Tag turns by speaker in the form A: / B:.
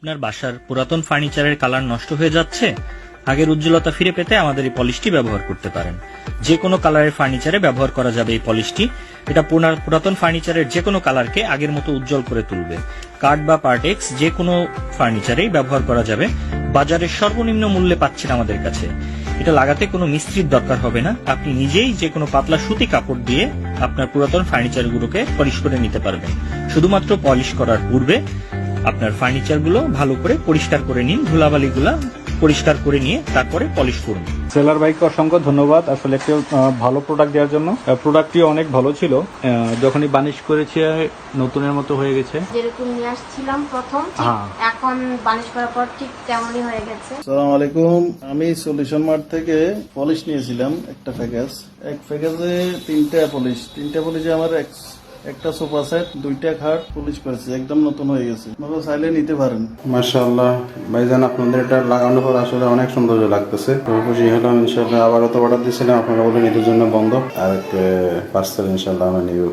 A: আপনার বাসার পুরাতন ফার্নিচারের কালার নষ্ট হয়ে যাচ্ছে? আগের উজ্জ্বলতা ফিরে পেতে আমাদের এই পলিশটি ব্যবহার করতে পারেন। যে কোনো কালারের ফার্নিচারে ব্যবহার করা যাবে এই পলিশটি। এটা পুরাতন ফার্নিচারের যে কোনো কালারকে আগের মতো উজ্জ্বল করে তুলবে। কাঠ বা পার্টেক্স যে কোনো ফার্নিচারেই ব্যবহার করা যাবে। বাজারের সর্বনিম্ন মূল্যে পাচ্ছেন আমাদের কাছে। এটা লাগাতে কোনো মিস্ত্রির দরকার হবে না। আপনি নিজেই যে কোনো পাতলা সুতি কাপড় দিয়ে আপনার পুরাতন ফার্নিচারগুলোকে পলিশ করে নিতে পারবেন। শুধুমাত্র পলিশ করার পূর্বে আপনার ফার্নিচারগুলো ভালো করে পরিষ্কার করে নিন, ধুলাবালিগুলা পরিষ্কার করে নিয়ে তারপরে পলিশ করুন।
B: সেলার ভাইকে অসংখ্য ধন্যবাদ আসলে একটা ভালো প্রোডাক্ট দেওয়ার জন্য। প্রোডাক্টটি অনেক ভালো ছিল, যখনই বানিশ করেছে নতুনের মতো হয়ে গেছে।
C: যেরকম নিয়ে আসছিলাম প্রথম, এখন বানিশ করার পর ঠিক তেমনই হয়ে গেছে।
D: আসসালামু আলাইকুম, আমি সলিউশন মার্ট থেকে পলিশ নিয়েছিলাম একটা প্যাকেজ। এক প্যাকেজে তিনটা পলিশে আমার একটা সোফা সেট, দুইটা খাট পলিশ করেছে, একদম নতুন হয়ে গেছে। আপনারা চাইলে নিতে পারেন।
E: মাশাআল্লাহ ভাইজান, আপনাদের এটা লাগানোর পর আসলে অনেক সৌন্দর্য লাগতেছে। খুশি হলাম। ইনশাআল্লাহ আবারও তো অর্ডার দিয়েছিলাম, আপনারা বলেন ঈদের জন্য বন্ধ, আর একটা পার্সেল ইনশাআল্লাহ আমরা নিব।